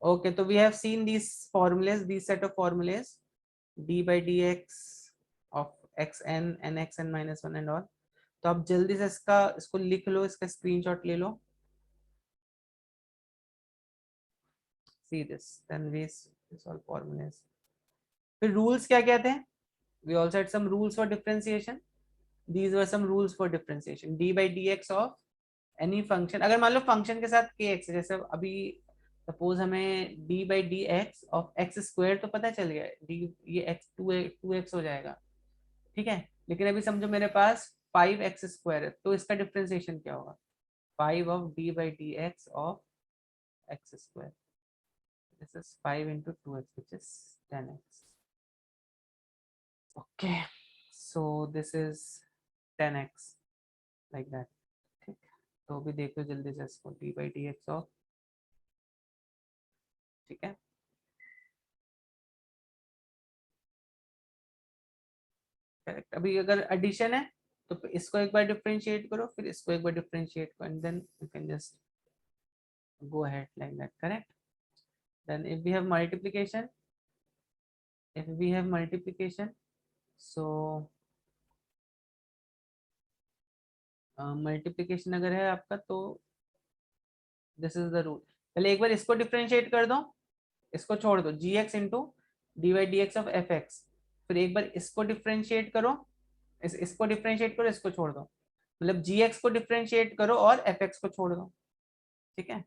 Okay, so we have seen these formulas, these set of formulas, d by dx of xn, nxn minus 1 and all. तो आप जल्दी से इसको लिख लो, इसका स्क्रीनशॉट ले लो. See this, then we solve formulas. फिर rules क्या क्या थे? We also had some rules for differentiation. These were some rules for differentiation. d by dx of any function, अगर मान लो फंक्शन के साथ kx, जैसे अभी सपोज हमें d by dx of x square तो पता चल गया, d ये x 2x हो जाएगा, ठीक है. लेकिन अभी समझो मेरे पास 5x स्क्वायर है, तो इसका डिफरेंशिएशन क्या होगा? 5 of d by dx of x square. This is 5 into 2x, which is 10x. Okay, so this is 10x like that. ठीक, तो अभी देखो जल्दी से इसको d by dx of, ठीक है. करेक्ट. अभी अगर एडिशन है तो इसको एक बार डिफरेंशिएट करो, फिर इसको एक बार डिफरेंशिएट करो, and then you can just go ahead like that. Correct. Then if we have multiplication, so multiplication अगर है आपका तो दिस इज द रूल. पहले एक बार इसको डिफरेंशिएट कर दो, इसको छोड़ दो, g x into d y d x of f x. फिर एक बार इसको डिफरेंशिएट करो, इसको डिफरेंशिएट करो, इसको छोड़ दो. मतलब जी एक्स को डिफरेंशिएट करो और एफ एक्स को छोड़ दो. ठीक है.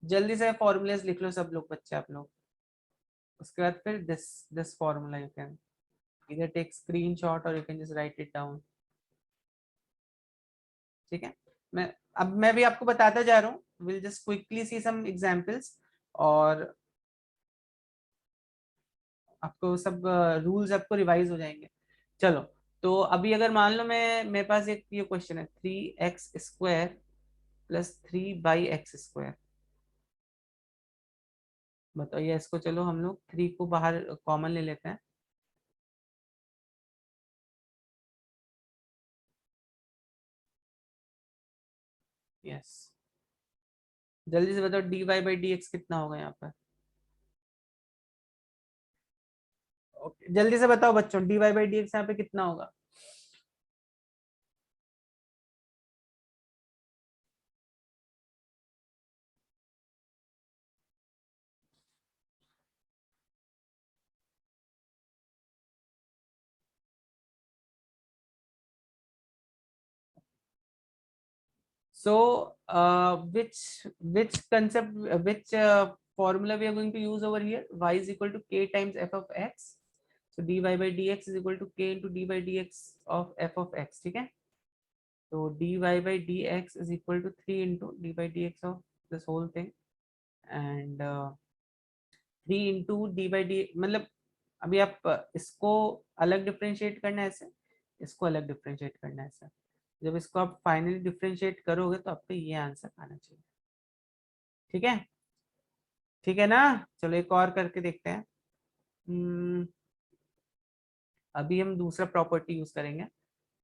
जल्दी से फॉर्मूलेस लिख लो सब लोग, बच्चे आप लोग. उसके बाद फिर this formula you can either take screenshot or you can just write it down. ठीक है. मैं भी आपको बताता जा रहा हूँ. we'll just quickly see some examples और आपको सब रूल्स आपको रिवाइज हो जाएंगे. चलो, तो अभी अगर मान लो मेरे पास एक ये क्वेश्चन है, 3x square plus 3x square. बताइए इसको. चलो हम लोग 3 को बाहर कॉमन ले लेते हैं. यस, जल्दी से बताओ dy बाई डी एक्स कितना होगा यहाँ पर. ओके, जल्दी से बताओ बच्चों, dy बाई डी एक्स यहाँ पे कितना होगा. So, which concept, which formula we are going to use over here? Y is equal to k times f of x. So dy by dx is equal to k into d by dx of f of x. ठीक है. तो dy by dx is equal to 3 into d by dx of this whole thing, and 3 into d by d, मतलब अभी आप इसको अलग differentiate करना है ऐसे, इसको अलग डिफरेंशिएट करना है ऐसे. जब इसको आप फाइनली डिफरेंशिएट करोगे तो आपको ये आंसर आना चाहिए. ठीक है. ठीक है ना. चलो एक और करके देखते हैं. अभी हम दूसरा प्रॉपर्टी यूज करेंगे.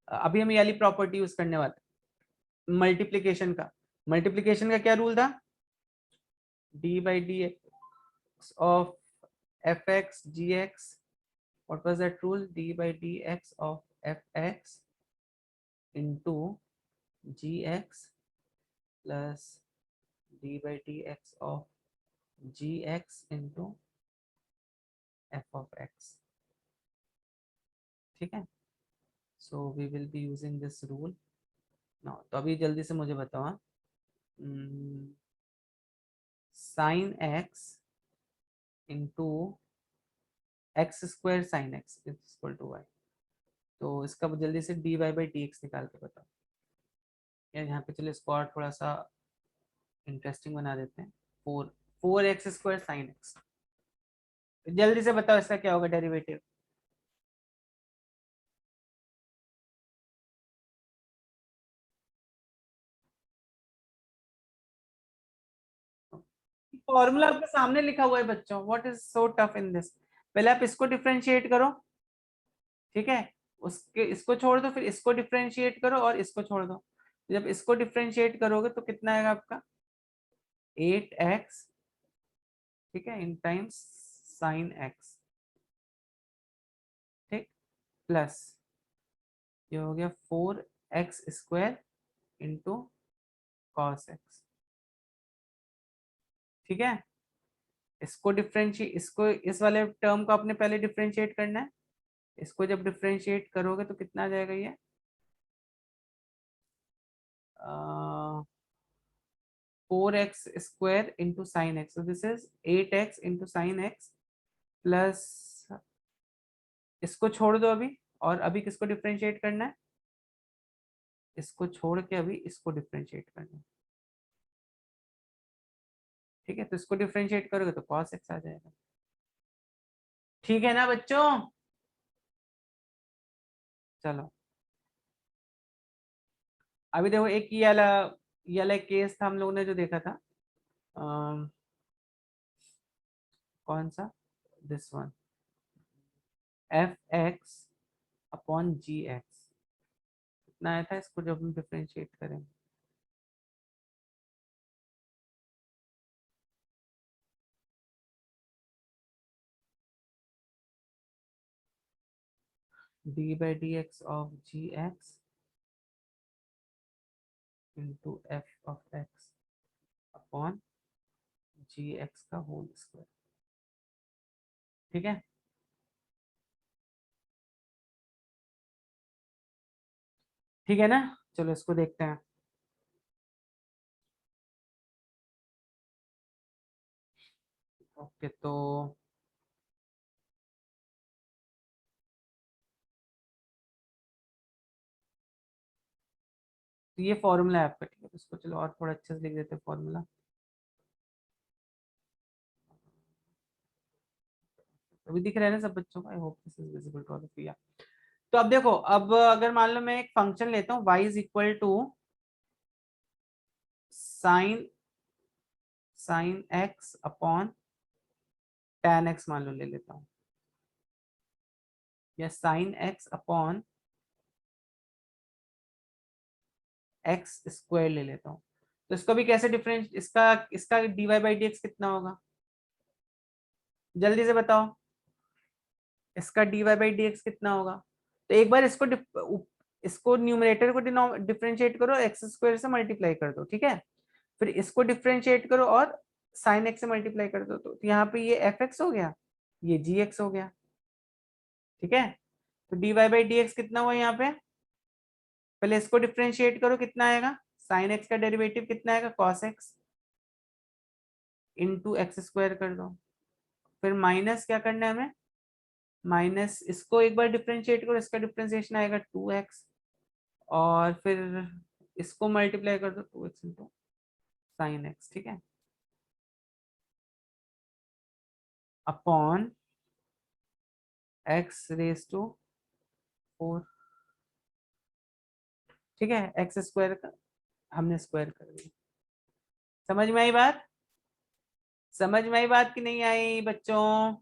अभी हम ये वाली प्रॉपर्टी यूज करने वाले, मल्टीप्लिकेशन का. मल्टीप्लिकेशन का क्या रूल था? D by d x of f x g x. What was that rule? D by d x of f x into g x plus d by d x of g x into f of x. ठीक है. So we will be using this rule now. तो अभी जल्दी से मुझे बताओ, sine x into x square sine x is equal to y. तो इसका जल्दी से D y by d x निकाल के बताओ. यार यहाँ पे चलो इसको और थोड़ा सा इंटरेस्टिंग बना देते हैं. 4x square sine x. जल्दी से बताओ इसका क्या होगा डेरिवेटिव. फॉर्मूला आपके सामने लिखा हुआ है बच्चों. What is so tough in this? पहले आप इसको डिफरेंशिएट करो. ठीक है. उसके इसको छोड़ दो, फिर इसको डिफरेंशिएट करो और इसको छोड़ दो. जब इसको डिफरेंशिएट करोगे तो कितना आएगा आपका? 8x ठीक है, इन टाइम्स साइन एक्स, ठीक, प्लस ये हो गया 4x² इंटू कॉस एक्स। ठीक है, इसको डिफरेंशिएट, इसको इस वाले टर्म को आपने पहले डिफरेंशिएट करना है। इसको जब डिफरेंशिएट करोगे तो कितना आ जाएगा ये 4x² into sine x, so this is 8x into sine x plus, इसको छोड़ दो अभी, और अभी किसको डिफरेंशिएट करना है, इसको छोड़ के अभी इसको डिफरेंशिएट करना है। ठीक है, तो इसको डिफरेंशिएट करोगे तो cos x आ जाएगा। ठीक है ना बच्चों, चलो अभी देखो एक ये वाला केस था हम लोगों ने जो देखा था, कौन सा, दिस वन, f(x)/gx कितना आया था, इसको जब हम डिफरेंशिएट करेंगे, d/dx of gx into f(x)/gx का होल स्क्वायर। ठीक है, ठीक है ना, चलो इसको देखते हैं। ओके, तो ये फॉर्मूला है आपका। ठीक है, तो इसको चलो और थोड़ा अच्छे से लिख देते हैं फॉर्मूला। अभी दिख रहा है ना सब बच्चों को, I hope this is visible to all of you. तो अब देखो, अब अगर मान लो मैं एक फंक्शन लेता हूँ y is equal to sine x upon tan x मान लो ले लेता हूँ, या साइन एक्स अपॉन x² ले लेता हूँ। तो इसको भी कैसे डिफरेंस, इसका इसका dy/dx कितना होगा, जल्दी से बताओ, इसका dy/dx कितना होगा। तो एक बार इसको न्यूमरेटर को डिफरेंशिएट करो, x² से मल्टीप्लाई कर दो। ठीक है, फिर इसको डिफरेंशिएट करो और साइन एक्स से मल्टीप्लाई कर दो, तो यहाँ पे ये fx हो गया, ये gx हो गया। ठीक है, तो dy/dx कितना हुआ यहाँ पे, पहले इसको डिफरेंशिएट करो, कितना आएगा, साइन एक्स का डेरिवेटिव कितना आएगा cos x इंटू x² कर दो, फिर माइनस क्या करना है हमें, माइनस इसको एक बार डिफरेंशिएट करो, इसका डिफरेंशिएशन आएगा 2x, और फिर इसको मल्टीप्लाई कर दो 2x इंटू साइन एक्स। ठीक है, अपॉन x⁴। ठीक है, x² का हमने स्क्वायर कर दिया। समझ में आई बात, समझ में आई बात कि नहीं आई बच्चों।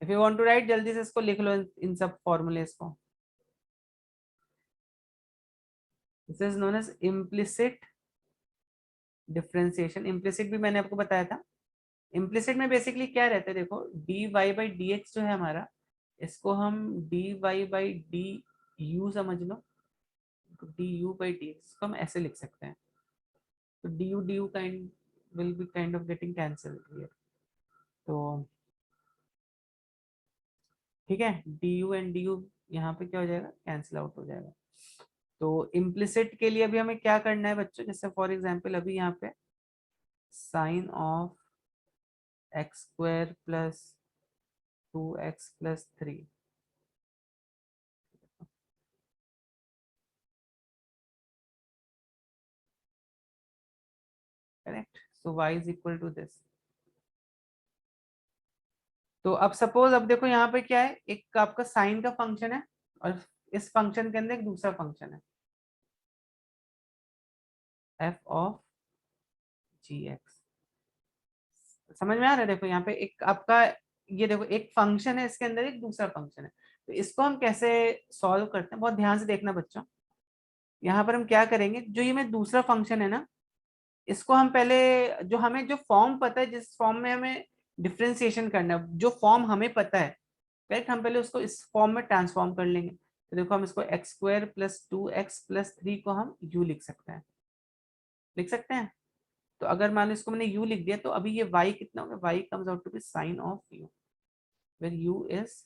If you want to write, जल्दी से इसको लिख लो, इन सब फॉर्मूलेस को। This is known as implicit differentiation. Implicit भी मैंने आपको बताया था। इम्प्लिसिट में बेसिकली क्या रहता है, देखो dy/dx जो है हमारा, इसको हम dy/du समझ लो, du/dx को हम ऐसे लिख सकते हैं, तो du kind will be kind of getting cancelled here. तो ठीक है, du एंड du यहाँ पे क्या हो जाएगा, कैंसिल आउट हो जाएगा। तो इम्प्लिसिट के लिए अभी हमें क्या करना है बच्चों, जैसे फॉर एग्जांपल अभी यहाँ पे sine of x² plus 2x+3, correct, so y is equal to this. तो अब सपोज, अब देखो यहाँ पे क्या है, एक आपका साइन का फंक्शन है, और इस फंक्शन के अंदर एक दूसरा फंक्शन है f(g)x। समझ में आ रहा है, देखो यहाँ पे एक आपका, ये देखो एक फंक्शन है, इसके अंदर एक दूसरा फंक्शन है। तो इसको हम कैसे सॉल्व करते हैं, बहुत ध्यान से देखना बच्चों। यहाँ पर हम क्या करेंगे, जो ये में दूसरा फंक्शन है ना, इसको हम पहले, जो हमें जो फॉर्म पता है, जिस फॉर्म में हमें डिफ्रेंसिएशन करना है, जो फॉर्म हमें पता है, करेक्ट, हम पहले उसको इस फॉर्म में ट्रांसफॉर्म कर लेंगे। तो देखो हम इसको एक्स स्क्वायर प्लस 2x+3 को हम u लिख सकते हैं, लिख सकते हैं। तो अगर मान लो इसको मैंने u लिख दिया, तो अभी ये y कितना होगा, y comes out to be sine of u, where u is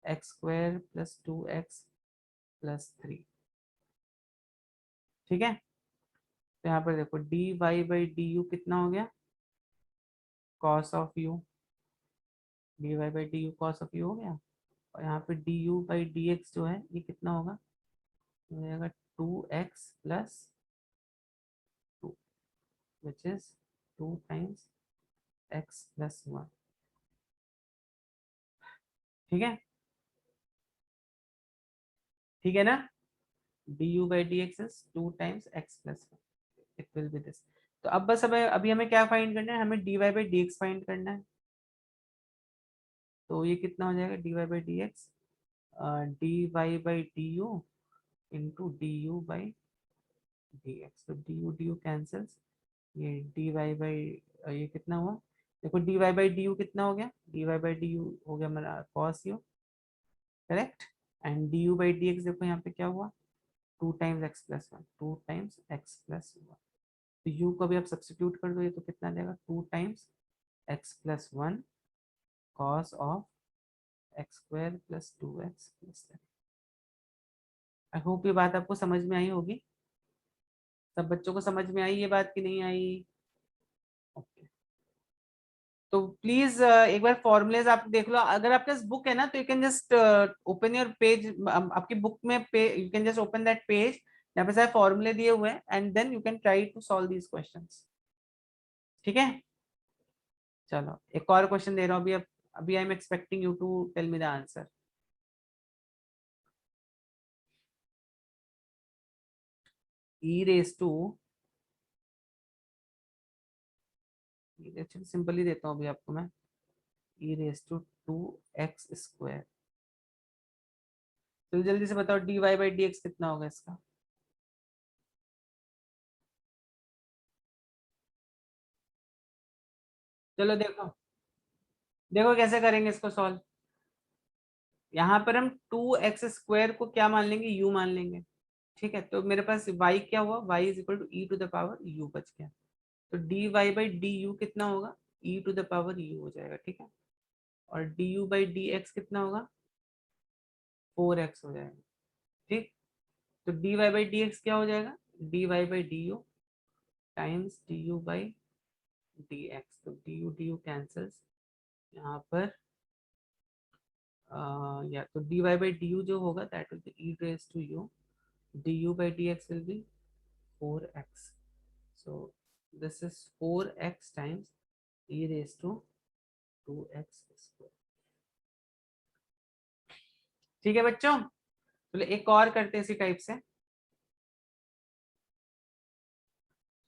x² + 2x+3। ठीक है, तो यहाँ पर देखो dy/du कितना हो गया, cos of u, dy/du cos of u हो गया। और यहाँ पे du/dx जो है ये कितना होगा, हो जाएगा 2x+2, which is 2 times x+1। ठीक है, ठीक है ना, du/dx is 2 times x+1, it will be this. तो अब बस हमें, अभी हमें क्या फाइंड करना है, हमें dy/dx फाइंड करना है। तो ये कितना हो जाएगा, dy/dx dy/du इंटू du/dx। तो du कैंसल्स, ये ये कितना हुआ, देखो dy/du कितना हो गया, dy/du हो गया मेरा cos u, correct. And du/dx देखो यहाँ पे क्या हुआ, 2 टाइम्स x+1, 2 टाइम्स x+1। तो u को भी आप सब्सटीट्यूट कर दो, ये तो कितना देगा, 2 times x+1 cos of x² + 2x+3। I hope ये बात आपको समझ में आई होगी, सब बच्चों को समझ में आई ये बात कि नहीं आई? ओके, तो प्लीज एक बार फॉर्मूलेज आप देख लो, अगर आपके पास बुक है ना, तो you can just open your page, आपकी बुक में you can just open that page, यहाँ पे सारे फॉर्मूले दिए हुए हैं, and then you can try to solve these questions. ठीक है, चलो एक और क्वेश्चन दे रहा हूँ अभी I am expecting you to tell me the answer. E raise to, simply देता हूँ अभी आपको मैं, ई रेस टू 2x²। तो जल्दी से बताओ dy/dx कितना होगा इसका। चलो देखो, देखो कैसे करेंगे इसको सॉल्व। यहाँ पर हम 2x² को क्या मान लेंगे, u मान लेंगे। ठीक है, तो मेरे पास y क्या हुआ, y is equal to e⁻u बच गया। तो dy/du कितना होगा, e⁻u हो जाएगा। ठीक है, और du/dx कितना होगा, 4x हो जाएगा। ठीक, तो dy/dx क्या हो जाएगा, dy/du टाइम्स du/dx। तो du कैंसल्स यहाँ पर, या तो dy/du जो होगा that will be e⁻u, du/dx will be 4x। so this is 4x times e⁻²। ठीक है बच्चों, चलो एक और करते हैं इसी टाइप से।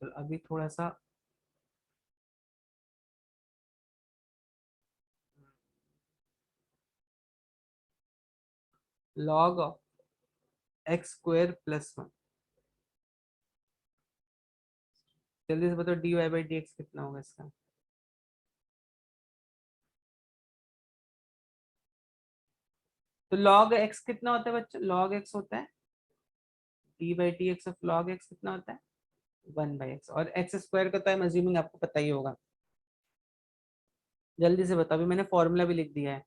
चलो अभी थोड़ा सा log ऑफ x² + 1, जल्दी से बताओ dy/dx कितना होगा इसका। तो log x कितना होता है बच्चों, log x होता है d/dx ऑफ log x कितना होता है 1/x, और x² का तो आई एम अज्यूमिंग आपको पता ही होगा। जल्दी से बताओ, अभी मैंने फॉर्मूला भी लिख दिया है।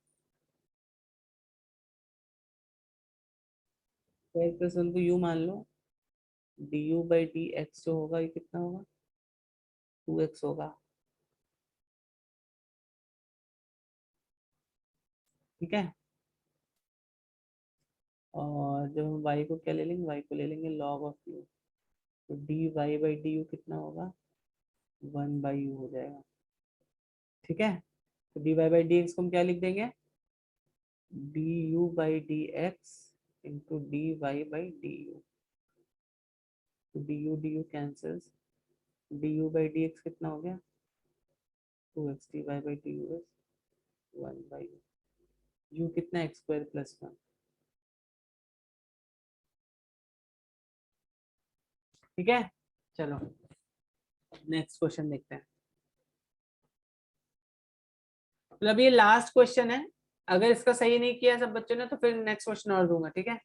x+1 को u मान लो, du/dx जो होगा ये कितना होगा, 2x होगा। ठीक है, और जब हम y को क्या ले लेंगे, y को ले लेंगे log ऑफ u, तो dy/du कितना होगा, 1/u हो जाएगा। ठीक है, तो dy/dx को हम क्या लिख देंगे, du/dx इंटू dy/du। तो du कैंसल्स, du/dx कितना हो गया, 2x, dy/du is 1/u, u कितना x² + 1। ठीक है, चलो नेक्स्ट क्वेश्चन देखते हैं। मतलब ये लास्ट क्वेश्चन है, अगर इसका सही नहीं किया सब बच्चों ने तो फिर नेक्स्ट क्वेश्चन और दूंगा, ठीक है।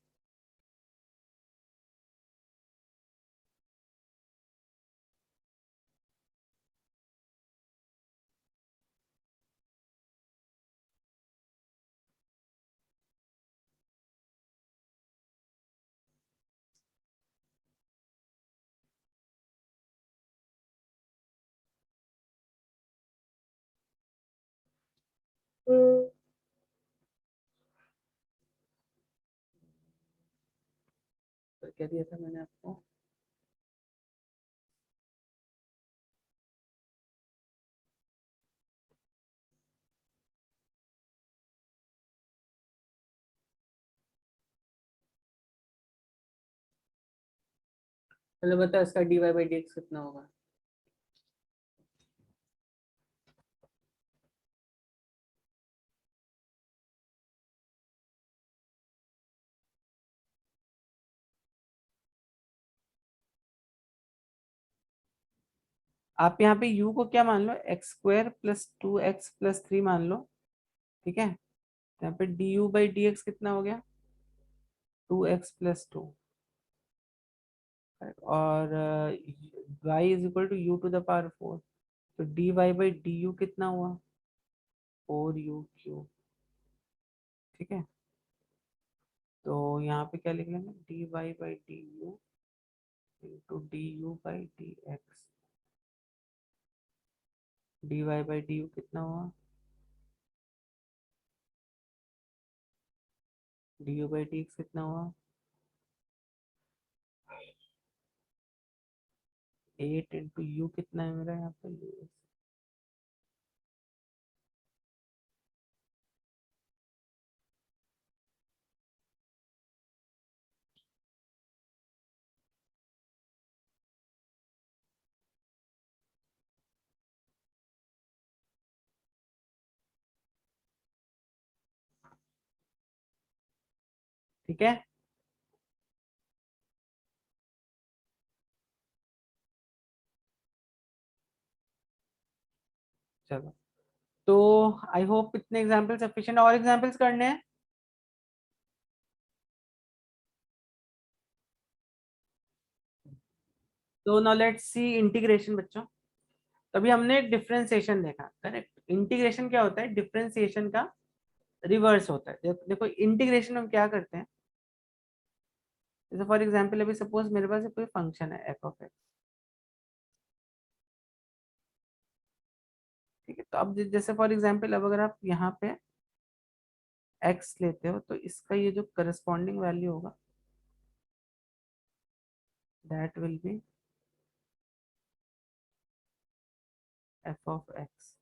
तो क्या दिया था मैंने आपको? चलो बताओ इसका dy बाई डी एक्स कितना होगा। आप यहाँ पे u को क्या मान लो, x square plus 2x plus 3 मान लो, ठीक है। तो यहाँ पे d u by d x कितना हो गया, 2x+2, और y is equal to u to the power 4। तो dy बाई डी यू कितना हुआ, 4u क्यूब, ठीक है। तो यहाँ पे क्या लिख लेंगे, dy by D you into D u by d x. dy by D you कितना हुआ, D u by d x कितना हुआ, 8 इंटू यू कितना है मेरा यहाँ पे, ठीक है। चलो, तो आई होप इतने एग्जाम्पल सफिशिएंट, और एग्जाम्पल्स करने हैं। तो नाउ लेट्स सी इंटीग्रेशन बच्चों। तभी हमने डिफरेंशिएशन देखा, करेक्ट। इंटीग्रेशन क्या होता है, डिफरेंशिएशन का रिवर्स होता है। देखो इंटीग्रेशन हम क्या करते हैं, जैसे फॉर एग्जांपल अभी सपोज मेरे पास कोई फंक्शन है एफ ऑफ एक्स, ठीक है। तो अब जैसे फॉर एग्जांपल अब अगर आप यहाँ पे एक्स लेते हो तो इसका ये जो करस्पॉन्डिंग वैल्यू होगा that will be f of x.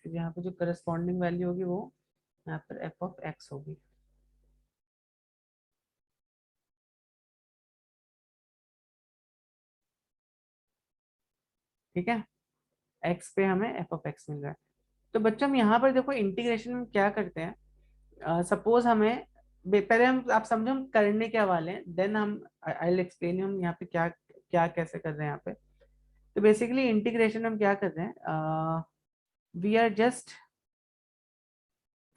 यहाँ पे जो करस्पॉन्डिंग वैल्यू होगी वो यहाँ पर एफ ऑफ एक्स होगी, ठीक है। एक्स पे हमें एफ ऑफ एक्स मिल रहा है। तो बच्चों हम यहाँ पर देखो इंटीग्रेशन में क्या करते हैं, सपोज हमें पहले हम आप समझो हम करने क्या वाले हैं, देन हम आई विल एक्सप्लेन हम यहाँ पे क्या क्या कैसे कर रहे हैं यहाँ पे। तो बेसिकली इंटीग्रेशन में हम क्या कर रहे हैं, we are just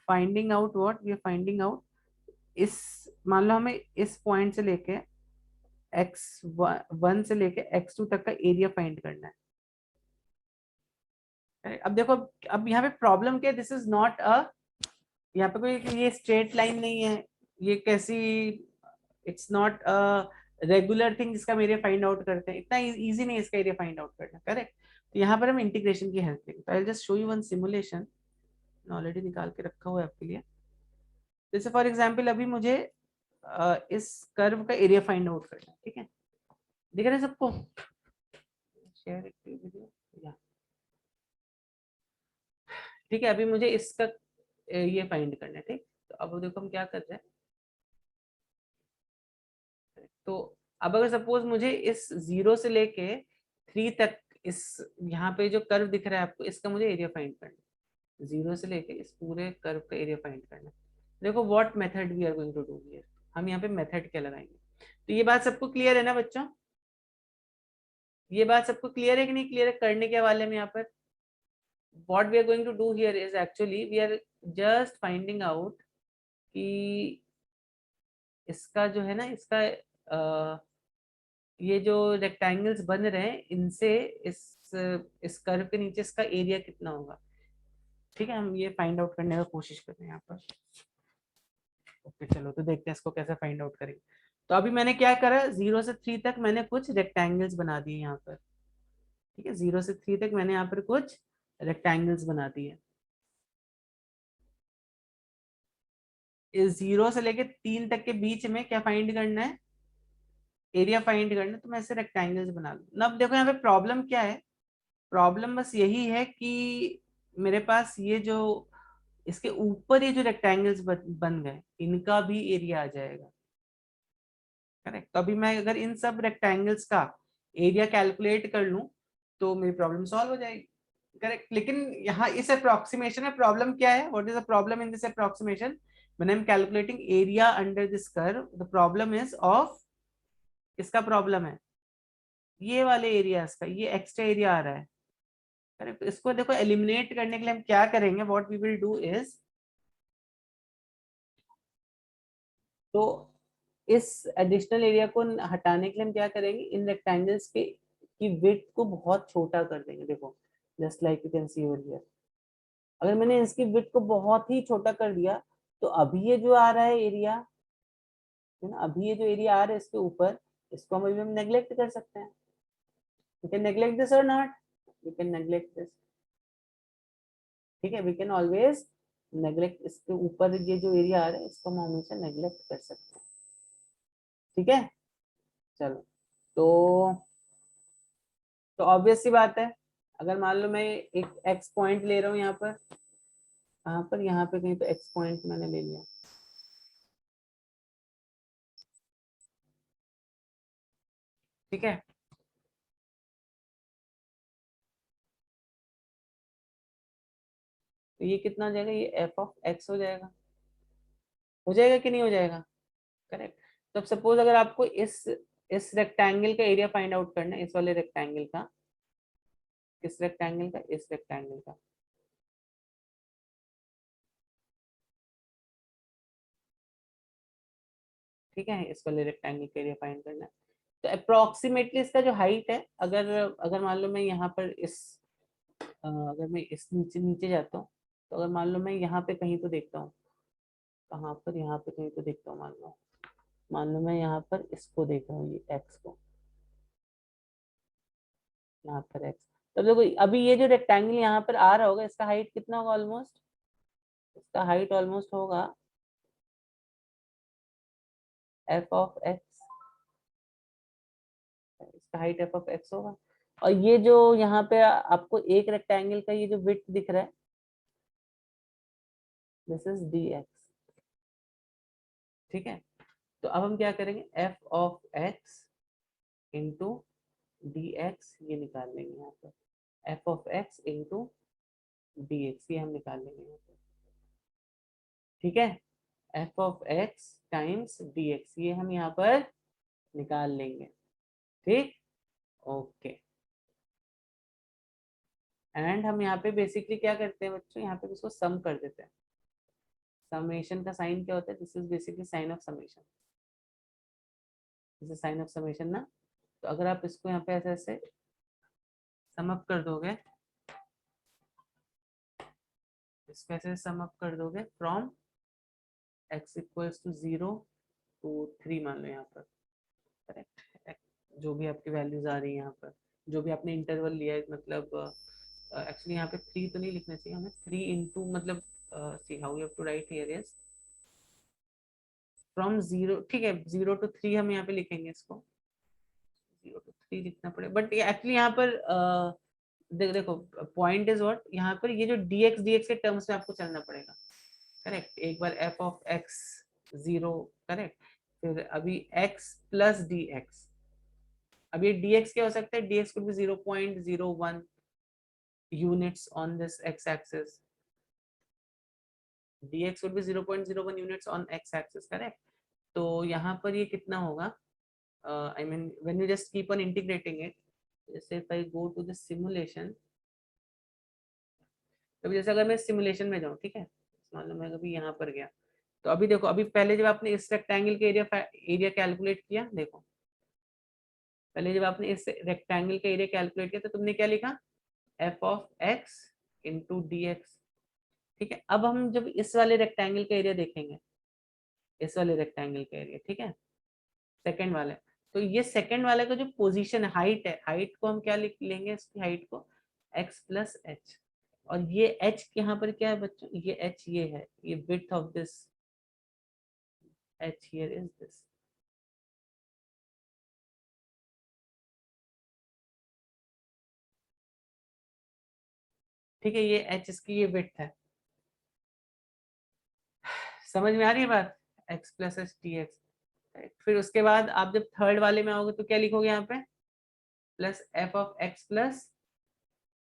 finding out, what we are finding out, इस मान लो हमें इस पॉइंट से लेके x1 से लेके x2 तक का एरिया फाइंड करना है। अब देखो, अब यहाँ पे प्रॉब्लम क्या है, दिस इज नॉट अ, यहाँ पे कोई ये स्ट्रेट लाइन नहीं है, ये कैसी, it's not a regular thing जिसका हम एरिया फाइंड आउट करते हैं, इतना इजी नहीं है इसका एरिया फाइंड आउट करना, करेक्ट। तो यहाँ पर हम इंटीग्रेशन की हेल्प लेंगे। तो I just show you one simulation, already निकाल के रखा हुआ है आपके लिए। जैसे फॉर एग्जाम्पल अभी मुझे इस कर्व का एरिया फाइंड आउट करना है, ठीक है। दिख रहा है सबको, शेयर वीडियो, ठीक है। अभी मुझे इसका ये फाइंड करना है, ठीक। तो अब देखो हम क्या कर रहे हैं, तो अब अगर सपोज मुझे इस 0 से लेके 3 तक, इस यहाँ पे जो कर्व दिख रहा है आपको, इसका मुझे एरिया फाइंड करना है, 0 से लेके इस पूरे कर्व का एरिया फाइंड करना है। देखो what method we are going to do here, हम यहाँ पे मेथड क्या लगाएंगे। तो ये बात सबको क्लियर है ना बच्चों। ये बात सबको क्लियर है कि नहीं क्लियर है करने के हवाले में? यहाँ पर what we are going to do here is actually we are just finding out कि इसका जो है ना इसका ये जो रेक्टेंगल्स बन रहे हैं इनसे इस कर्व के नीचे इसका एरिया कितना होगा। ठीक है, हम ये फाइंड आउट करने का कोशिश करते हैं यहाँ पर। ओके चलो तो देखते हैं इसको कैसे फाइंड आउट करेंगे। तो अभी मैंने क्या करा, 0 से 3 तक मैंने कुछ रेक्टेंगल्स बना दिए यहाँ पर। ठीक है, 0 से 3 तक मैंने यहाँ पर कुछ रेक्टेंगल्स बना दिए। इस 0 से लेके 3 तक के बीच में क्या फाइंड करना है, एरिया फाइंड करना है। तो मैं ऐसे रेक्टेंगल्स बना लूँ। अब देखो यहाँ पे प्रॉब्लम क्या है, प्रॉब्लम बस यही है कि मेरे पास ये जो इसके ऊपर ये जो रेक्टेंगल्स बन गए इनका भी एरिया आ जाएगा। करेक्ट, तो अभी मैं अगर इन सब रेक्टेंगल्स का एरिया कैलकुलेट कर लूं तो मेरी प्रॉब्लम सॉल्व हो जाएगी। करेक्ट, लेकिन यहाँ इस अप्रोक्सीमेशन में प्रॉब्लम क्या है, what is the problem in this approximation? When I am calculating area under this curve the problem is of, इसका प्रॉब्लम है ये वाले एरियाज का, ये एक्स्ट्रा एरिया आ रहा है। करेक्ट, तो इसको देखो एलिमिनेट करने के लिए हम क्या करेंगे, what we will do is, तो इस एडिशनल एरिया को हटाने के लिए हम क्या करेंगे, इन रेक्टेंगल्स के की विड्थ को बहुत छोटा कर देंगे। देखो just like you can see over here, अगर मैंने इसकी विड्थ को बहुत ही छोटा कर दिया तो अभी ये जो आ रहा है एरिया है ना, अभी ये जो एरिया आ रहा है इसके ऊपर, इसको हम अभी हम नेग्लेक्ट कर सकते हैं। वी कैन नेग्लेक्ट दिस और not, we can neglect this. ठीक है, वी कैन ऑलवेज नेग्लेक्ट, इसके ऊपर ये जो एरिया आ रहा है इसको हम हमेशा नेग्लेक्ट कर सकते हैं। ठीक है, चलो तो ऑब्वियस सी बात है, अगर मान लो मैं एक एक्स पॉइंट ले रहा हूँ यहाँ पर, कहाँ पर, यहाँ पे कहीं पे एक्स पॉइंट मैंने ले लिया। ठीक है, तो ये कितना हो जाएगा, ये एफ ऑफ एक्स हो जाएगा कि नहीं हो जाएगा? करेक्ट, तो सपोज अगर आपको इस रेक्टेंगल का एरिया फाइंड आउट करना है, इस वाले रेक्टेंगल का, किस रेक्टेंगल का, इस रेक्टेंगल का। ठीक है, इस वाले रेक्टेंगल का एरिया फाइंड करना है। तो अप्रोक्सीमेटली इसका जो हाइट है, अगर अगर मान लो मैं यहाँ पर अगर मैं इस नीचे नीचे जाता हूँ, तो अगर मान लो मैं यहाँ पे कहीं तो देखता हूँ, कहाँ पर, यहाँ पे कहीं तो देखता हूँ, मान लो मैं यहाँ पर इसको देख रहा हूँ, ये एक्स को, यहाँ पर एक्स। तो देखो अभी ये जो रेक्टेंगल यहाँ पर आ रहा होगा इसका हाइट कितना होगा, ऑलमोस्ट, इसका हाइट ऑलमोस्ट होगा एफ ऑफ एक्स, इसका हाइट एफ ऑफ एक्स होगा। और ये जो यहाँ पे आपको एक रेक्टेंगल का ये जो विड्थ दिख रहा है, दिस इज डी एक्स। ठीक है, तो अब हम क्या करेंगे, F of x into d x ये निकाल लेंगे यहाँ पर, F of x into d x ये हम निकाल लेंगे यहाँ पर। ठीक है, F of x times D x ये हम यहाँ पर निकाल लेंगे। ठीक, ओके। एंड हम यहाँ पे बेसिकली क्या करते हैं बच्चों, यहाँ पे इसको सम कर देते हैं। समेशन का साइन क्या होता है, this is basically sign of summation, this is sign of summation ना। तो अगर आप इसको यहाँ पे ऐसे ऐसे सम अप कर दोगे, इसको ऐसे सम अप कर दोगे from x equals to 0 to 3 मान लो यहाँ पर। करेक्ट, जो भी आपकी वैल्यूज आ रही है यहाँ पर, जो भी आपने इंटरवल लिया है, मतलब एक्चुअली यहाँ पे 3 तो नहीं लिखना चाहिए हमें, 3 इंटू मतलब see how you have to write here is from 0। ठीक है, 0 टू 3 हम यहाँ पे लिखेंगे इसको, 0 टू 3 लिखना पड़ेगा, बट एक्चुअली यहाँ पर देखो पॉइंट इज व्हाट, यहाँ पर ये जो dx के टर्म्स में आपको चलना पड़ेगा। करेक्ट, एक बार एफ ऑफ एक्स 0, करेक्ट, फिर अभी x प्लस डी एक्स, अब ये dx क्या हो सकता है, dx could be 0.01 units on this x-axis, dx would be 0.01 units on x-axis, correct? तो यहाँ पर ये कितना होगा, I mean when you just keep on integrating it, जैसे if I go to the simulation, तो जैसे अगर मैं सिमुलेशन में जाऊँ, ठीक है, मान लो मैं कभी यहाँ पर गया, तो अभी देखो, अभी पहले जब आपने इस रेक्टेंगल के एरिया कैलकुलेट किया, देखो पहले जब आपने इस रेक्टेंगल का एरिया कैलकुलेट किया तो तुमने क्या लिखा, F of x into d x. ठीक है, अब हम जब इस वाले रेक्टेंगल का एरिया देखेंगे, इस वाले रेक्टेंगल का एरिया, ठीक है, सेकंड वाले, तो ये सेकंड वाले का जो पोजीशन है, हाइट है, हाइट को हम क्या लिख लेंगे, इसकी हाइट को एक्स प्लस एच। और ये एच यहाँ पर क्या है बच्चों, ये एच ये है, ये width of this H here is this. ठीक है, ये एच इसकी ये विड्थ है। समझ में आ रही है बात, x plus H T x. फिर उसके बाद आप जब थर्ड वाले में आओगे तो क्या लिखोगे यहाँ पे, plus F of x plus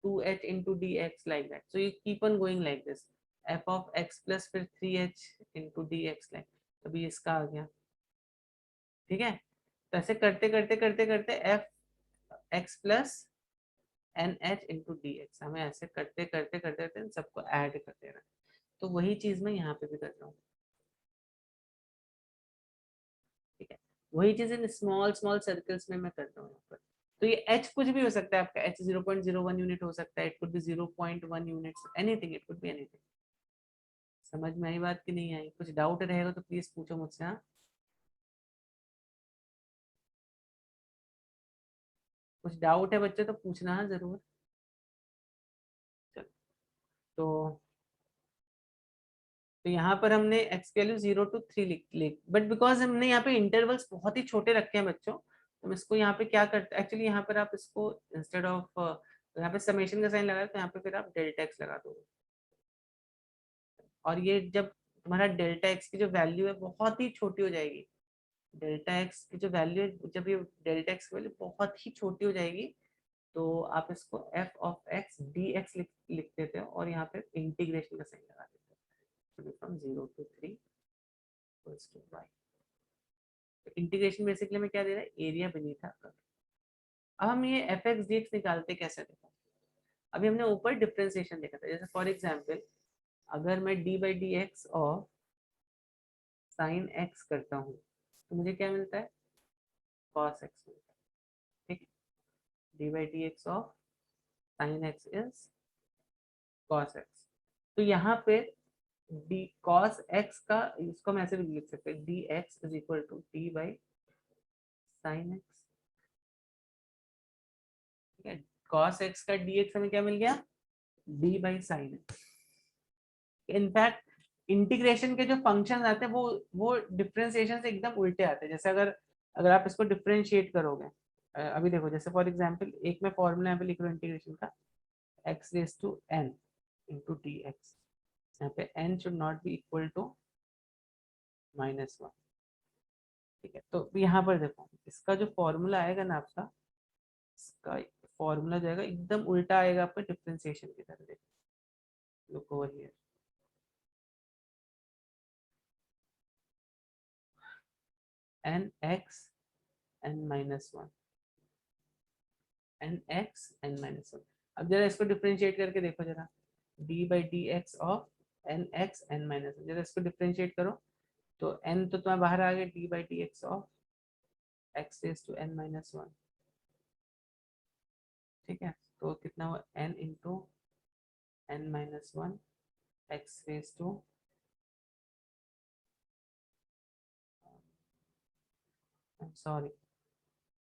2h into dx like that. So you keep on going like this. f of x plus फिर 3h into dx like, अभी इसका आ गया। ठीक है, तो ऐसे करते करते करते करते f x plus n h into d x, हमें ऐसे करते करते करते करते सबको ऐड करते रहना। तो वही चीज मैं यहाँ पे भी कर रहा हूँ। ठीक है, वही चीज इन स्मॉल स्मॉल सर्कल्स में मैं कर रहा हूँ यहाँ पर। तो ये h कुछ भी हो सकता है आपका, h 0.01 यूनिट हो सकता है, it could be 0.1 unit, anything, it could be anything. समझ में आई बात कि नहीं आई? कुछ डाउट रहेगा तो प्लीज पूछो मुझसे। हाँ, कुछ डाउट है बच्चे तो पूछना है जरूर। चलो, तो यहाँ पर हमने एक्स की वैल्यू 0 to 3 लिख, बट बिकॉज हमने यहाँ पे इंटरवल्स बहुत ही छोटे रखे हैं बच्चों, तो हम इसको यहाँ पे क्या करते हैं, एक्चुअली यहाँ पर आप इसको इंस्टेड ऑफ यहाँ पे समेशन का साइन लगा तो यहाँ पे फिर आप डेल्टा एक्स लगा दोगे। और ये जब तुम्हारा डेल्टा एक्स की जो वैल्यू है बहुत ही छोटी हो जाएगी, डेल्टा एक्स की जो वैल्यू है, जब ये डेल्टा एक्स की वैल्यू बहुत ही छोटी हो जाएगी, तो आप इसको F of x D x लिख देते हो और यहाँ पे इंटीग्रेशन का साइन लगा देते हो, from 0 to 3 equals to y। तो इंटीग्रेशन बेसिकली में क्या दे रहा है, एरिया beneath a curve। अब हम ये एफ एक्स डी एक्स निकालते कैसे, देखो अभी हमने ऊपर डिफ्रेंसिएशन देखा था, जैसे फॉर एग्जाम्पल अगर मैं डी बाई डी एक्स और साइन एक्स करता हूँ तो मुझे क्या मिलता है, कॉस एक्स मिलता है। ठीक, D by d x of sine x is cos x. तो यहाँ पे डी कॉस एक्स का, इसको हम ऐसे भी लिख सकते हैं, d x is equal to d by sine x. ठीक है, कॉस एक्स का डी एक्स हमें क्या मिल गया, d by sine x. In fact integration के जो फंक्शन आते हैं वो डिफरेंशिएशन से एकदम उल्टे आते हैं। जैसे अगर अगर आप इसको डिफरेंशिएट करोगे, अभी देखो जैसे फॉर एग्जांपल एक मैं फॉर्मूला यहाँ पे लिख रहा हूँ इंटीग्रेशन का, x raise to n into d x, यहाँ पे n should not be equal to -1। ठीक है, तो यहाँ पर देखो इसका जो फॉर्मूला आएगा ना आपका, इसका फॉर्मूला जाएगा एकदम उल्टा आएगा आपका डिफरेंशिएशन की तरह। देखो, look over here, n x n-1, n x n minus one. अब जरा इसको डिफ्रेंशिएट करके देखो जरा, d by d x of n x n minus one, जरा इसको डिफ्रेंशिएट करो, तो एन तो तुम्हारा बाहर आ गया, d by d x of x raise to n minus one. ठीक है, तो कितना हुआ, n into n minus one x raise to, sorry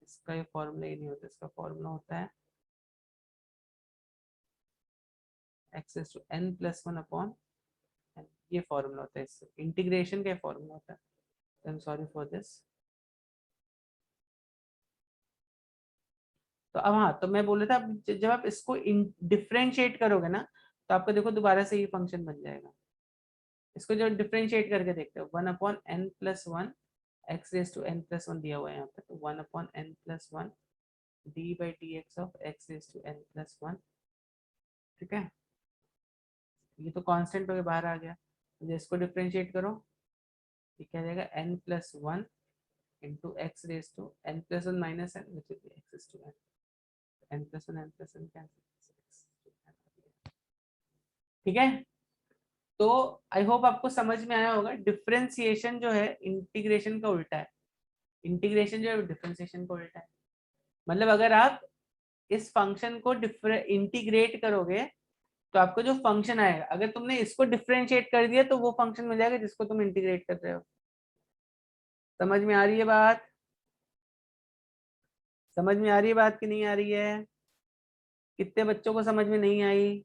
इसका ये फॉर्मूला ही नहीं होता, इसका फॉर्मूला होता है x raise to n plus one upon, ये फॉर्मूला होता है, इससे इंटीग्रेशन का फॉर्मूला होता है। I am sorry for this. तो अब हाँ, तो मैं बोल रहा था जब आप इसको डिफ्रेंशिएट करोगे ना, तो आपको देखो दोबारा से ये फंक्शन बन जाएगा। इसको जो डिफ्रेंशिएट करके देखते हो, 1/n+1 x raise to n plus one दिया हुआ है यहाँ पे, तो 1/n+1 d by d x of x raise to n plus one. ठीक है, ये तो कांस्टेंट होके बाहर आ गया, तो इसको डिफ्रेंशिएट करो, ये क्या जाएगा, n+1 into x raise to n+1 minus n which is x to n, n+1 ठीक है। तो आई होप आपको समझ में आया होगा। डिफरेंशिएशन जो है इंटीग्रेशन का उल्टा है, इंटीग्रेशन जो है डिफरेंशिएशन का उल्टा है। मतलब अगर आप इस फंक्शन को इंटीग्रेट करोगे तो आपको जो फंक्शन आएगा, अगर तुमने इसको डिफरेंशिएट कर दिया तो वो फंक्शन मिल जाएगा जिसको तुम इंटीग्रेट कर रहे हो। समझ में आ रही है बात? समझ में आ रही है बात कि नहीं आ रही है? कितने बच्चों को समझ में नहीं आई?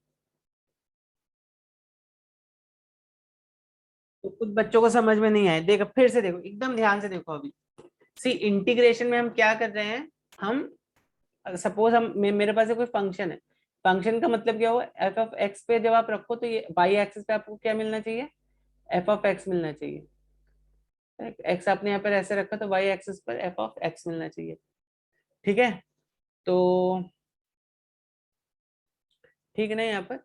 तो कुछ बच्चों को समझ में नहीं आए। देखो फिर से देखो, एकदम ध्यान से देखो। अभी सी इंटीग्रेशन में हम क्या कर रहे हैं, हम सपोज हम मेरे पास कोई फंक्शन है। फंक्शन का मतलब क्या हुआ, एफ ऑफ एक्स पे जब आप रखो तो ये वाई एक्सिस पे आपको क्या मिलना चाहिए, एफ ऑफ एक्स मिलना चाहिए। एक्स आपने यहाँ पर ऐसे रखा तो वाई एक्सिस पर एफ ऑफ एक्स मिलना चाहिए। ठीक है, तो ठीक है ना यहाँ पर।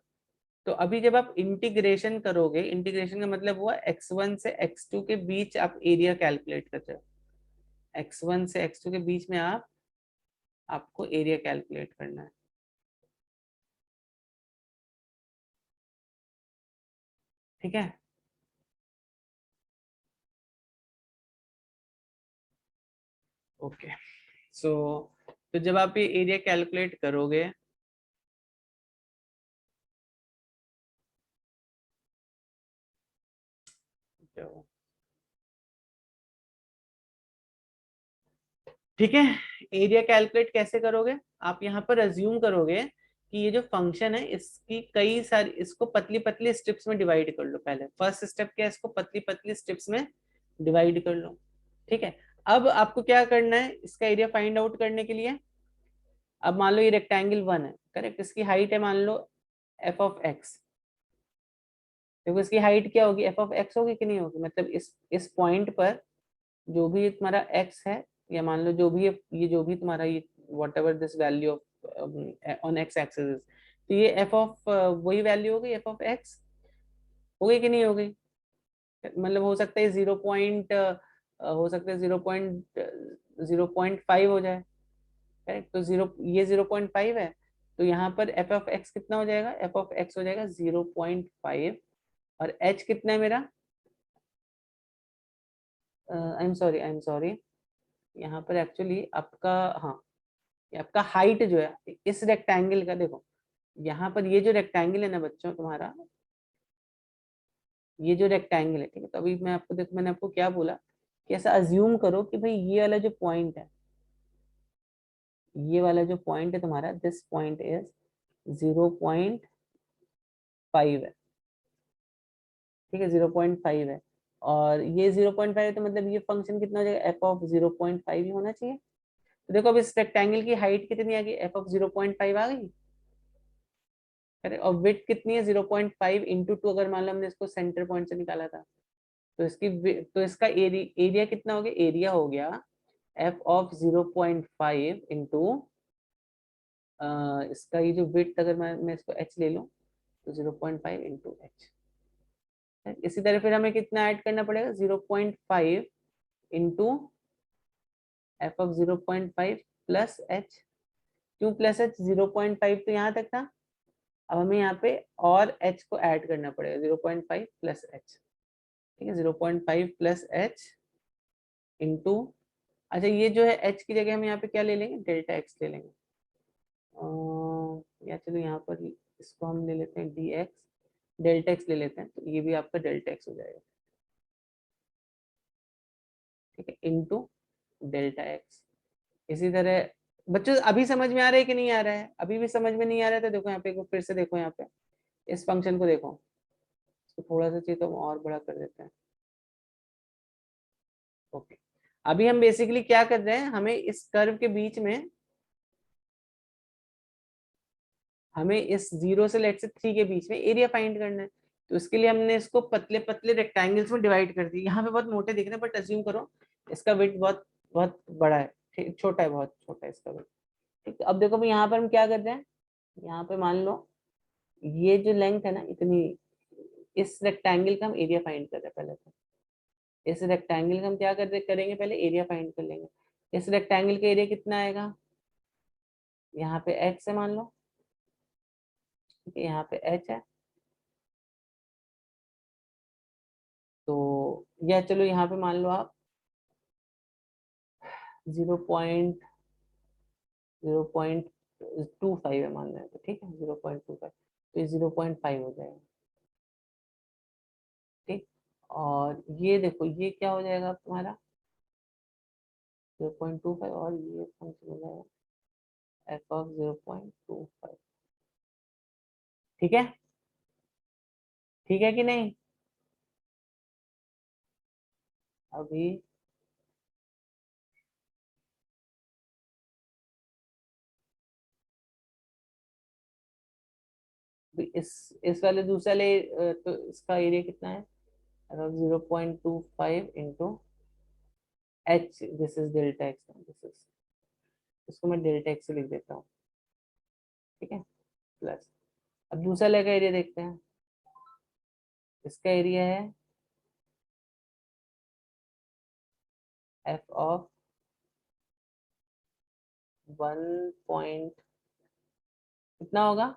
तो अभी जब आप इंटीग्रेशन करोगे, इंटीग्रेशन का मतलब हुआ x1 से x2 के बीच आप एरिया कैलकुलेट कर रहे हो। x1 से x2 के बीच में आपको एरिया कैलकुलेट करना है। ठीक है, ओके। सो तो जब आप ये एरिया कैलकुलेट करोगे तो ठीक है, एरिया कैलकुलेट कैसे करोगे, आप यहाँ पर अज्यूम करोगे कि ये जो फंक्शन है इसकी कई सारी, इसको पतली पतली स्ट्रिप्स में डिवाइड कर लो। पहले फर्स्ट स्टेप क्या है, इसको पतली पतली स्ट्रिप्स में डिवाइड कर लो। ठीक है, अब आपको क्या करना है इसका एरिया फाइंड आउट करने के लिए। अब मान लो ये रेक्टेंगल 1 है, करेक्ट, इसकी हाइट है मान लो एफ ऑफ एक्स। देखो इसकी हाइट क्या होगी, एफ ऑफ एक्स होगी कि नहीं होगी, मतलब इस पॉइंट पर जो भी तुम्हारा एक्स है, या मान लो जो भी ये जो भी तुम्हारा ये what ever this value of on x axis, तो ये एफ ऑफ वही वैल्यू होगी, एफ ऑफ एक्स होगी कि नहीं होगी। मतलब हो सकता है 0 पॉइंट हो सकता है 0.5 हो जाए। करेक्ट, तो ये 0.5 है, तो यहाँ पर एफ ऑफ एक्स कितना हो जाएगा, एफ ऑफ एक्स हो जाएगा 0.5। और एच कितना है मेरा, आई एम सॉरी, यहाँ पर एक्चुअली आपका, हाँ, ये आपका हाइट जो है इस रेक्टेंगल का, देखो यहाँ पर ये जो रेक्टेंगल है ना बच्चों तुम्हारा, ये जो रेक्टेंगल है, ठीक है, तो अभी मैं आपको देखो, मैंने आपको क्या बोला कि ऐसा अज्यूम करो कि भाई ये वाला जो पॉइंट है, ये वाला जो पॉइंट है तुम्हारा, दिस पॉइंट इज 0.5 है। ठीक है, 0.5 है, और ये 0.5 है, तो मतलब ये फंक्शन कितना हो जाएगा, एफ ऑफ 0.5 ही होना चाहिए। तो देखो अब इस रेक्टेंगल की हाइट कितनी आ गई, एफ ऑफ 0.5 आ गई। अरे और विड्थ कितनी है, 0.5 इंटू 2, अगर मान लो हमने इसको सेंटर पॉइंट से निकाला था, तो तो इसका एरिया कितना हो गया, एरिया हो गया एफ ऑफ 0.5 इंटू इसका ये जो विड्थ, अगर मैं इसको एच ले लूँ तो 0.5 इंटू एच। इसी तरह फिर हमें कितना ऐड करना पड़ेगा, 0.5 into f of 0.5 plus H. क्यों प्लस एच, 0.5 तो यहाँ तक था, अब हमें यहाँ पे और एच को ऐड करना पड़ेगा, 0.5 प्लस एच। ठीक है, 0.5 प्लस एच इंटू, अच्छा ये जो है एच की जगह हम यहाँ पे क्या ले लेंगे, डेल्टा एक्स ले लेंगे। या चलो यहाँ पर इसको हम ले लेते हैं डी एक्स, डेल्टा एक्स ले लेते हैं, तो ये भी आपका डेल्टा एक्स हो जाएगा। ठीक है, इंटू डेल्टा एक्स। इसी तरह बच्चों अभी समझ में आ रहा है कि नहीं आ रहा है, अभी भी समझ में नहीं आ रहा है तो देखो यहाँ पे फिर से देखो, यहाँ पे इस फंक्शन को देखो, इसको थोड़ा सा चाहिए तो हम और बड़ा कर देते हैं। ओके, अभी हम बेसिकली क्या कर रहे हैं, हमें इस कर्व के बीच में, हमें इस 0 से लेट से 3 के बीच में एरिया फाइंड करना है। तो इसके लिए हमने इसको पतले पतले रेक्टेंगल्स में डिवाइड कर दिया। यहाँ पे बहुत मोटे दिख रहे हैं बट अज्यूम करो इसका वेट बहुत बहुत बड़ा है, ठीक, छोटा है, बहुत छोटा है इसका वेट। ठीक, अब देखो भाई यहाँ पर हम क्या कर रहे हैं, यहाँ पे मान लो ये जो लेंथ है ना इतनी, इस रेक्टेंगल का हम एरिया फाइंड कर रहे हैं पहले। तो इस रेक्टेंगल का हम क्या करेंगे, पहले एरिया फाइंड कर लेंगे। इस रेक्टेंगल का एरिया कितना आएगा, यहाँ पे x है मान लो, ठीक है, यहाँ पे h है, तो या चलो यहाँ पे मान लो आप 0.0.25 है मान लें, तो ठीक है 0.25, तो ये 0.5 हो जाएगा, ठीक। और ये देखो ये क्या हो जाएगा अब तुम्हारा 0.25, और ये फंक्शन हो जाएगा f ऑफ 0.25, ठीक है, ठीक है कि नहीं। अभी इस वाले दूसरे वाले तो इसका एरिया कितना है, 0.25 into H, this is delta x, this is, इसको मैं डेल्टा एक्स से लिख देता हूँ, ठीक है, प्लस। अब दूसरा वाले का एरिया देखते हैं, इसका एरिया है एफ ऑफ 1 कितना होगा,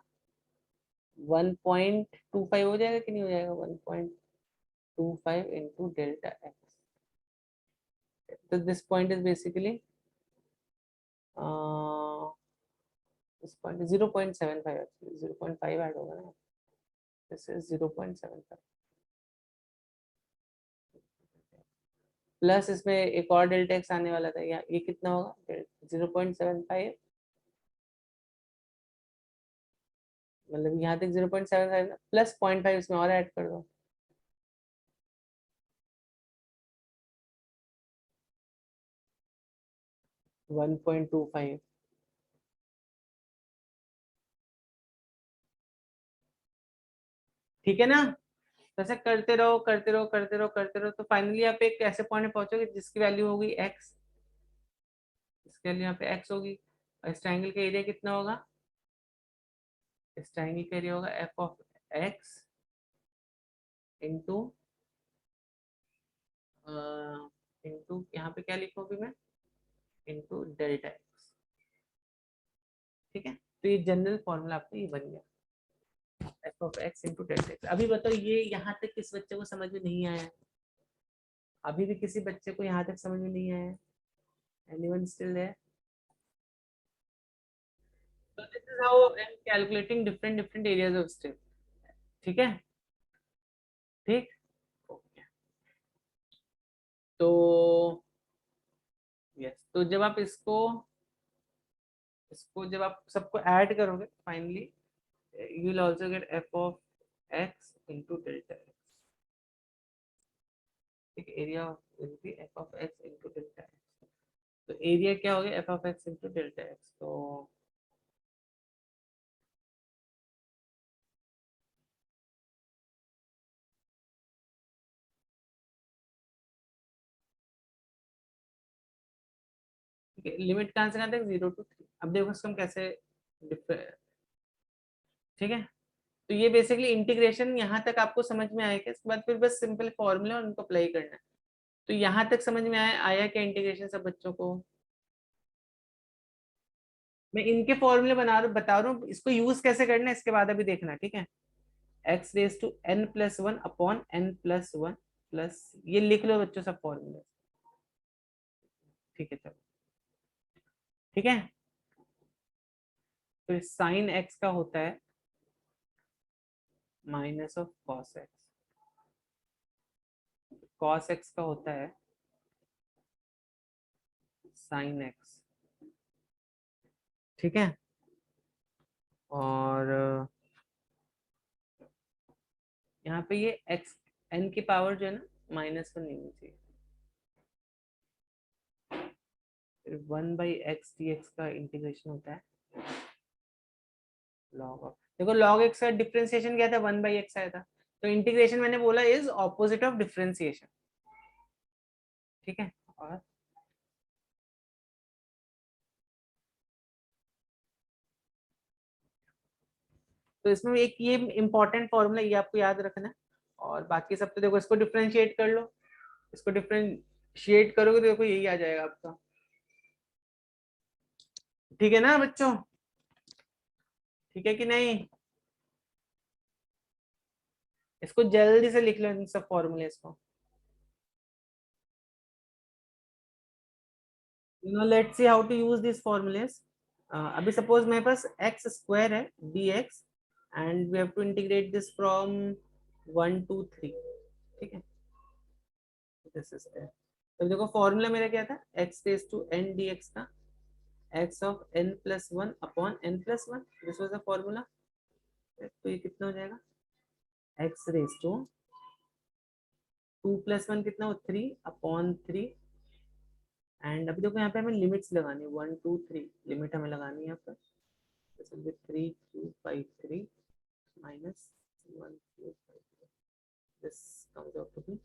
1.25 हो जाएगा कि नहीं हो जाएगा, 1.25 इंटू डेल्टा एक्स, तो this point is basically this point 0.75, actually 0.5 add होगा ना, दिस इज 0.75 प्लस इसमें एक और डेल्टा एक्स आने वाला था, या ये कितना होगा 0.75, मतलब यहाँ तक 0.75 प्लस 0.5 इसमें और ऐड कर दो, 1.25, ठीक है ना। तो ऐसे करते रहो करते रहो करते रहो करते रहो, तो फाइनली आप एक ऐसे पॉइंट में पहुंचोगे जिसकी वैल्यू होगी x, इसके लिए यहाँ पे x होगी, और इस ट्राइंगल का एरिया कितना होगा, इस ट्राइंगल का एरिया होगा f of x into into यहाँ पे क्या लिखूँ अभी मैं, इंटू डेल्टा एक्स, ठीक है। तो ये जनरल फॉर्मूला आपका ये बन गया, f of x into delta x. अभी बताओ ये यहाँ तक किस बच्चे को समझ में नहीं आया है, अभी भी किसी बच्चे को यहाँ तक समझ में नहीं आया है, anyone still there. So this is how I'm calculating different areas of stress, ठीक है, ठीक, ओके। तो यस, तो जब आप इसको इसको जब आप सबको ऐड करोगे finally you will also get f of x into delta x, ठीक, area will be f of x into delta x, तो एरिया क्या हो गया f of x into delta x, तो ठीक है, लिमिट कहाँ से कहाँ तक 0 to 3, अब देखो इसको हम कैसे ठीक है। तो ये बेसिकली इंटीग्रेशन यहाँ तक आपको समझ में आएगा, इसके बाद फिर बस सिंपल फॉर्मूला और उनको अप्लाई करना है। तो यहाँ तक समझ में आया क्या इंटीग्रेशन सब बच्चों को, मैं इनके फॉर्मूले बता रहा हूँ, इसको यूज कैसे करना है इसके बाद अभी देखना, ठीक है। X raise to n plus one upon n plus one plus, ये लिख लो बच्चों सब फॉर्मूले, ठीक है चलो, ठीक है। तो साइन एक्स का होता है minus of cos x, cos x का होता है साइन एक्स, ठीक है। और यहाँ पे ये एक्स एन की पावर जो है ना -1 नहीं होनी चाहिए, फिर 1/x dx का इंटीग्रेशन होता है लॉग ऑफ, देखो लॉग एक्स का डिफरेंशिएशन क्या था 1/x आया था, तो इंटीग्रेशन मैंने बोला इज ऑपोजिट ऑफ डिफरेंशिएशन, ठीक है। और तो इसमें एक ये इंपॉर्टेंट फॉर्मूला ये आपको याद रखना है, और बाकी सब तो देखो इसको डिफरेंशिएट कर लो, इसको डिफरेंशिएट करोगे तो देखो यही आ जाएगा आपका, ठीक है ना बच्चों। ठीक है कि नहीं? इसको जल्दी से लिख लो इन सब फॉर्मूलेस को। Let's see how to use this formulas. अभी सपोज मेरे पास एक्स स्क्वायर है dx and we have to integrate this from 1 to 3। ठीक है, दिस इज देयर। तो देखो फॉर्मूला मेरा क्या था, x raise to n dx का, x of n+1/n+1, this was the formula. तो ये कितना हो जाएगा, x रेज टू 2+1 कितना हो 3/3। एंड अभी देखो यहाँ पे हमें लिमिट्स लगानी है, 1 2 3 लिमिट हमें लगानी है यहाँ पर। 3 2 5 3 minus 1 2 5 3, this comes out to be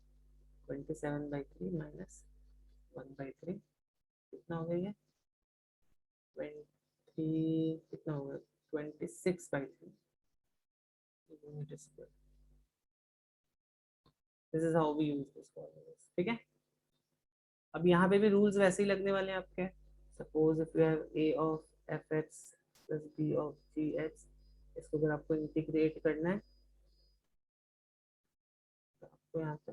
27/3 minus 1/3। कितना हो गया ये 20, कितना होगा 26/3 unit square. This is how we use this formula. ठीक है, अब यहाँ पे भी रूल्स वैसे ही लगने वाले हैं आपके। Suppose if you have a of fx plus b of gx, इसको अगर आपको इंटीग्रेट करना है तो आपको यहाँ पे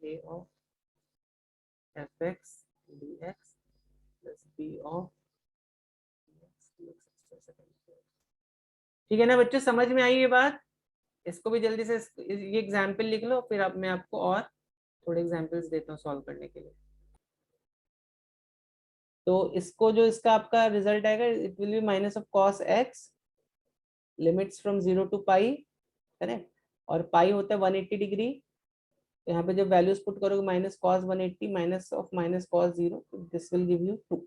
a of fx dx plus b of dx। ठीक है ना बच्चों, समझ में आई ये बात? इसको भी जल्दी से ये एग्जाम्पल लिख लो, फिर अब मैं आपको और थोड़े एग्जाम्पल्स देता हूँ सॉल्व करने के लिए। तो इसको जो इसका आपका रिजल्ट आएगा, it will be minus of cos x limits from 0 to pi, correct. और पाई होता है 180 डिग्री। तो यहाँ पे जब वैल्यूज पुट करोगे minus cos 180 minus of minus cos 0, this will give you 2।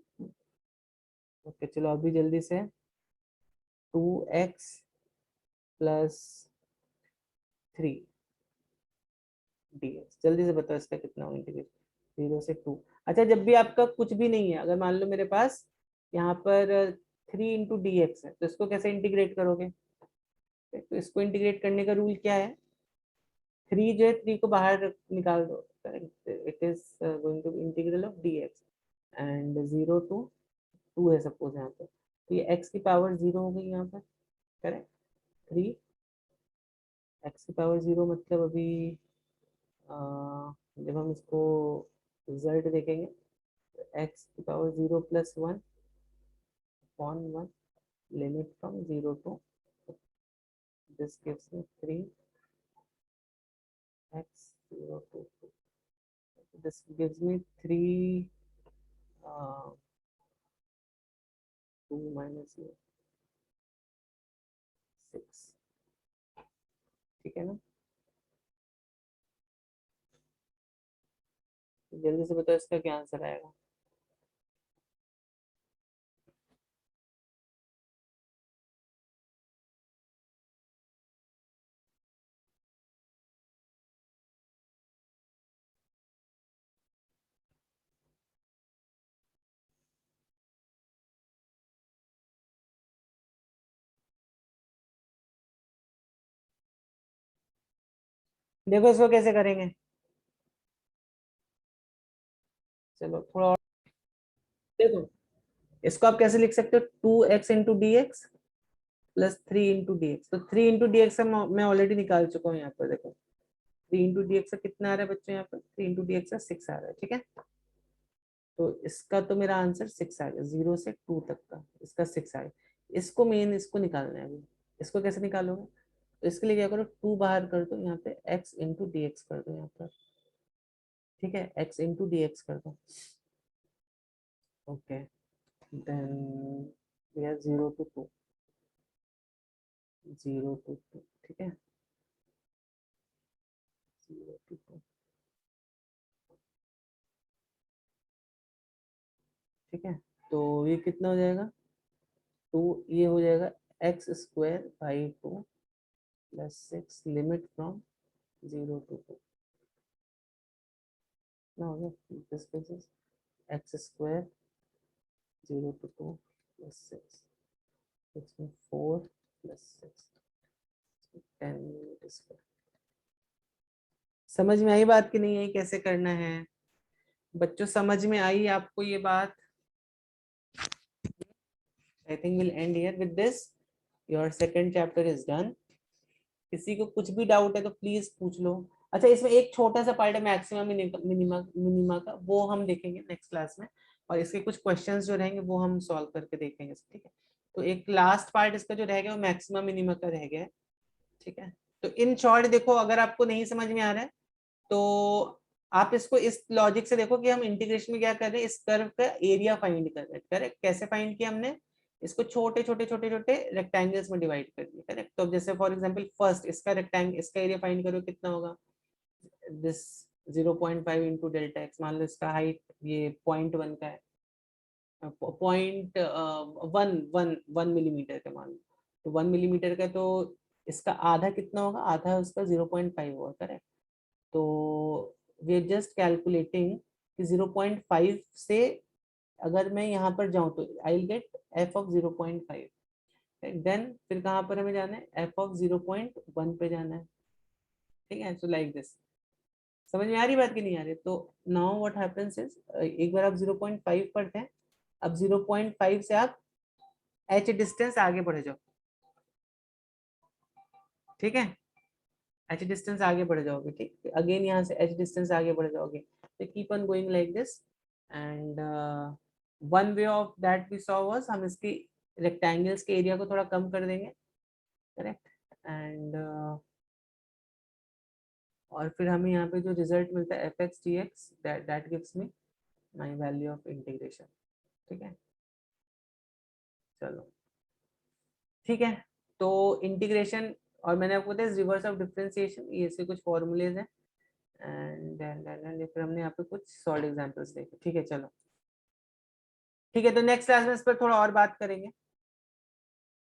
Okay चलो अभी जल्दी से 2x प्लस 3 dx, जल्दी से बताओ इसका कितना हो इंटीग्रेट 0 से 2। अच्छा जब भी आपका कुछ भी नहीं है, अगर मान लो मेरे पास यहाँ पर 3 × dx है, तो इसको कैसे इंटीग्रेट करोगे? तो इसको इंटीग्रेट करने का रूल क्या है, 3 जो है 3 को बाहर निकाल दो, it is going to be integral of dx and 0 to 2 है सपोज यहाँ पर, तो ये x की पावर 0 हो गई यहाँ पर, करेक्ट। 3 x की पावर 0 मतलब अभी जब हम इसको रिजल्ट देखेंगे तो x की power 0+1/1 limit from 0 to this gives me 3x 0 to 2, this gives me 3 2 minus 6। ठीक है ना, जल्दी से बताओ इसका क्या आंसर आएगा। देखो इसको कैसे करेंगे, चलो थोड़ा और देखो। इसको आप कैसे लिख सकते हो, 2x into d x plus 3 × dx। तो 3 × dx मैं ऑलरेडी निकाल चुका हूँ यहाँ पर, देखो 3 × dx का कितना आ रहा है बच्चों, यहाँ पर 3 × dx का 6 आ रहा है। ठीक है, तो इसका तो मेरा आंसर 6 आ गया, 0 से 2 तक का इसका 6 आ गया। इसको मेन इसको निकालना है अभी। इसको कैसे निकालोगे, तो इसके लिए क्या करो, 2 बाहर कर दो, यहाँ पे x × dx कर दो यहाँ पर। ठीक है, x × dx कर दो। Okay then we are 0 to 2, 0 to 2। ठीक है, 0 to 2। ठीक है, तो ये कितना हो जाएगा, 2 ये हो जाएगा x²/2 plus 6 limit from 0 to 2 ना हो गया, this is x² 0 to 2 plus 6, 4 plus 6 10 unit square. समझ में आई बात कि नहीं आई, कैसे करना है बच्चों, समझ में आई आपको ये बात? I think will and here with this. Your second chapter is done. किसी को कुछ भी डाउट है तो प्लीज पूछ लो। अच्छा, इसमें एक छोटा सा पार्ट है मैक्सिमम मिनिमा मिनिमा का, वो हम देखेंगे नेक्स्ट क्लास में, और इसके कुछ क्वेश्चंस जो रहेंगे वो हम सॉल्व करके देखेंगे, ठीक है। तो एक लास्ट पार्ट इसका जो रह गया वो मैक्सिमम मिनिमा का रह गया है, ठीक है। तो इन शॉर्ट देखो, अगर आपको नहीं समझ में आ रहा है तो आप इसको इस लॉजिक से देखो कि हम इंटीग्रेशन में क्या कर रहे हैं, इस कर्व का एरिया फाइंड कर रहे हैं, करेक्ट। कैसे फाइंड किया हमने, इसको छोटे छोटे छोटे छोटे रेक्टेंगल्स में डिवाइड कर दिया, करेक्ट। तो जैसे फॉर एग्जांपल फर्स्ट इसका रेक्टेंगल, इसका एरिया फाइंड करो कितना होगा, दिस 0.5 इंटू डेल्टा एक्स, मान लो इसका हाइट ये 0.1 का है, 0.1 मिलीमीटर का मान लो, तो 1 मिलीमीटर का, तो इसका आधा कितना होगा, आधा उसका 0.5 होगा, करेक्ट। तो वी आर जस्ट कैलकुलेटिंग कि 0.5 से अगर मैं यहाँ पर जाऊँ तो I will get f of 0.5, then फिर कहाँ पर हमें जाना है, एफ ऑफ 0.1 पे जाना है, ठीक है। सो लाइक दिस, समझ में आ रही बात कि नहीं आ रही। तो नाउ व्हाट हैपेंस इज, एक बार आप 0.5 पढ़ते हैं, अब 0.5 से आप एच डिस्टेंस आगे बढ़ जाओ, ठीक है। एच डिस्टेंस आगे बढ़ जाओगे, ठीक, अगेन यहाँ से एच डिस्टेंस आगे बढ़ जाओगे, तो keep on going like this. And one way of that we saw was, हम इसकी रेक्टेंगल्स के एरिया को थोड़ा कम कर देंगे, करेक्ट। एंड और फिर हमें यहाँ पे जो रिजल्ट मिलता है F x D x, that gives me my value of integration, ठीक है। चलो ठीक है, तो इंटीग्रेशन, और मैंने आपको बताया रिवर्स ऑफ डिफरेंशिएशन, ये से कुछ फॉर्मूलेज हैं, एंड फिर हमने यहाँ पे कुछ सॉल्व एग्जांपल्स देखे, ठीक है। चलो ठीक है, तो नेक्स्ट क्लास में इस पर थोड़ा और बात करेंगे।